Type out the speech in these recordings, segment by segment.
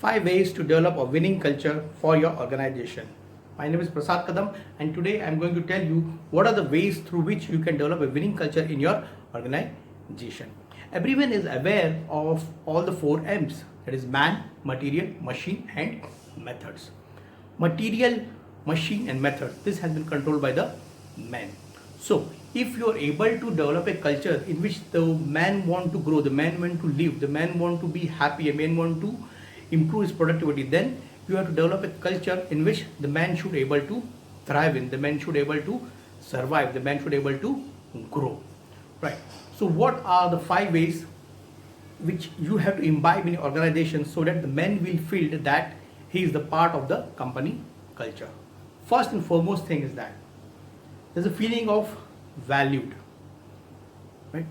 5 ways to develop a winning culture for your organization. My name is Prasad Kadam, and today I am going to tell you what are the ways through which you can develop a winning culture in your organization. Everyone is aware of all the 4 M's, that is man, material, machine and methods. Material, machine and method, this has been controlled by the man. So if you are able to develop a culture in which the man want to grow, the man want to live, the man want to be happy, a man want to improve his productivity, then you have to develop a culture in which the man should able to thrive in, the man should able to survive, the man should able to grow. Right. So what are the 5 ways which you have to imbibe in your organization so that the man will feel that he is the part of the company culture? First and foremost thing is that there's a feeling of valued. Right?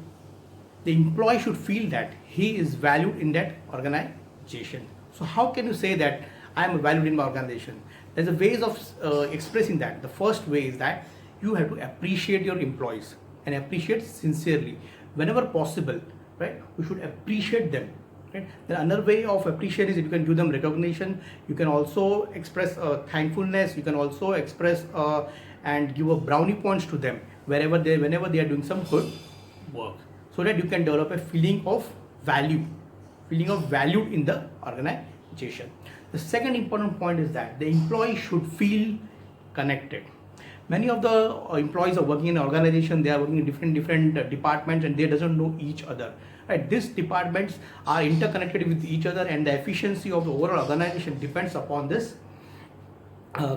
The employee should feel that he is valued in that organization. So how can you say that I am valued in my organization? There's a ways of expressing that. The first way is that you have to appreciate your employees and appreciate sincerely whenever possible. Right? You should appreciate them. Right? Then another way of appreciation is you can give them recognition. You can also express thankfulness. You can also express and give a brownie points to them whenever they are doing some good work, so that you can develop a feeling of value, feeling of value in the organization. The second important point is that the employee should feel connected. Many of the employees are working in an organization, they are working in different departments and they doesn't know each other. Right? These departments are interconnected with each other, and the efficiency of the overall organization depends upon this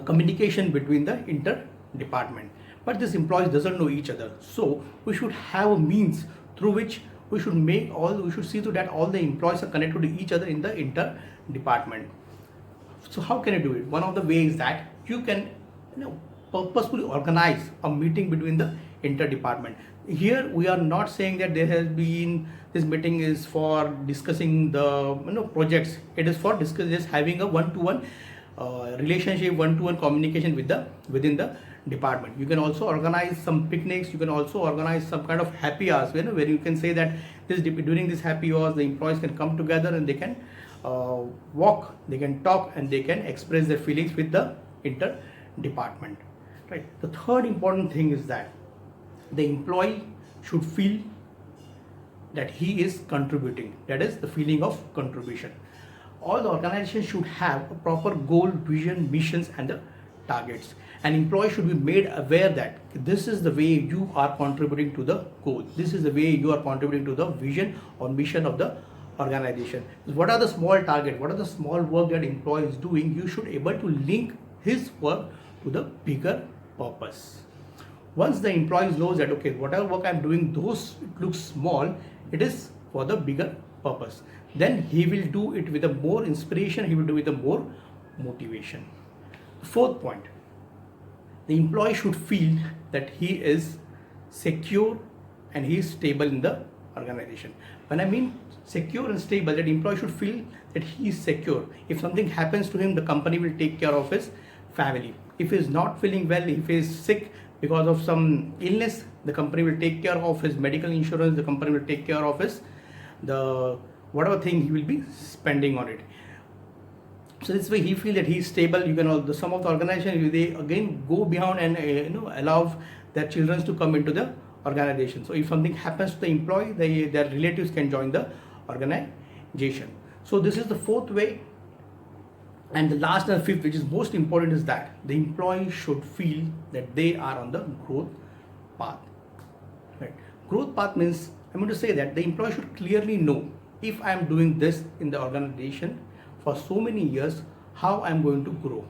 communication between the inter-department. But these employees doesn't know each other. So we should have a means through which we should see to that all the employees are connected to each other in the inter-department. So how can you do it? One of the ways that you can purposefully organize a meeting between the inter-department. Here we are not saying that there has been this meeting is for discussing the projects. It is for just having a one-to-one relationship, one-to-one communication within the department. You can also organize some picnics. You can also organize some kind of happy hours where you can say that during this happy hours the employees can come together and they can walk, they can talk, and they can express their feelings with the inter-department. Right. The third important thing is that the employee should feel that he is contributing. That is the feeling of contribution. All the organizations should have a proper goal, vision, missions and the targets. An employee should be made aware that this is the way you are contributing to the goal. This is the way you are contributing to the vision or mission of the organization. What are the small targets? What are the small work that employee is doing? You should able to link his work to the bigger purpose. Once the employee knows that okay, whatever work I'm doing, those looks small, it is for the bigger purpose, then he will do it with a more inspiration, he will do it with a more motivation. Fourth point, the employee should feel that he is secure and he is stable in the organization. When I mean secure and stable, that employee should feel that he is secure. If something happens to him, the company will take care of his family. If he is not feeling well, if he is sick because of some illness, the company will take care of his medical insurance, the company will take care of his whatever thing he will be spending on it. So this way he feels that he is stable. You can some of the organization, they again go beyond and allow their children to come into the organization. So if something happens to the employee, their relatives can join the organization. So this is the fourth way. And the last and fifth, which is most important, is that the employee should feel that they are on the growth path. Right? Growth path means, I'm going to say that the employee should clearly know, if I am doing this in the organization for so many years, how I am going to grow.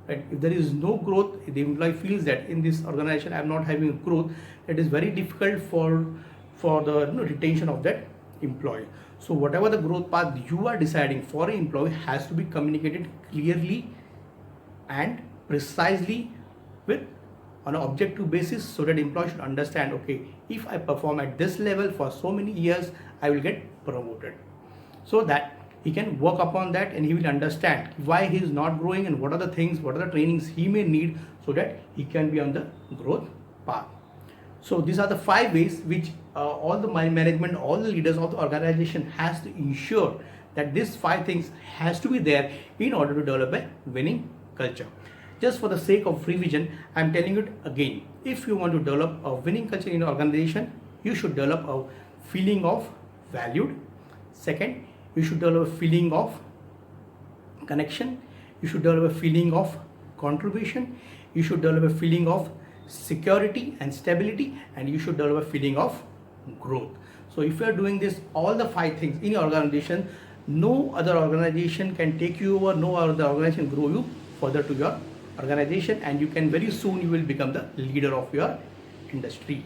Right? If there is no growth, the employee feels that in this organization I am not having growth, it is very difficult for the retention of that employee. So whatever the growth path you are deciding for an employee has to be communicated clearly and precisely on an objective basis, so that employee should understand, okay, if I perform at this level for so many years, I will get promoted. So that he can work upon that and he will understand why he is not growing and what are the things, what are the trainings he may need, so that he can be on the growth path. So these are the 5 ways which all the management, all the leaders of the organization has to ensure that these 5 things has to be there in order to develop a winning culture. Just for the sake of revision, I am telling it again. If you want to develop a winning culture in your organization, you should develop a feeling of valued. Second, you should develop a feeling of connection. You should develop a feeling of contribution. You should develop a feeling of security and stability, and you should develop a feeling of growth. So if you are doing this, all the 5 things in your organization, no other organization can take you over, no other organization grow you further to your organization, and you can very soon you will become the leader of your industry.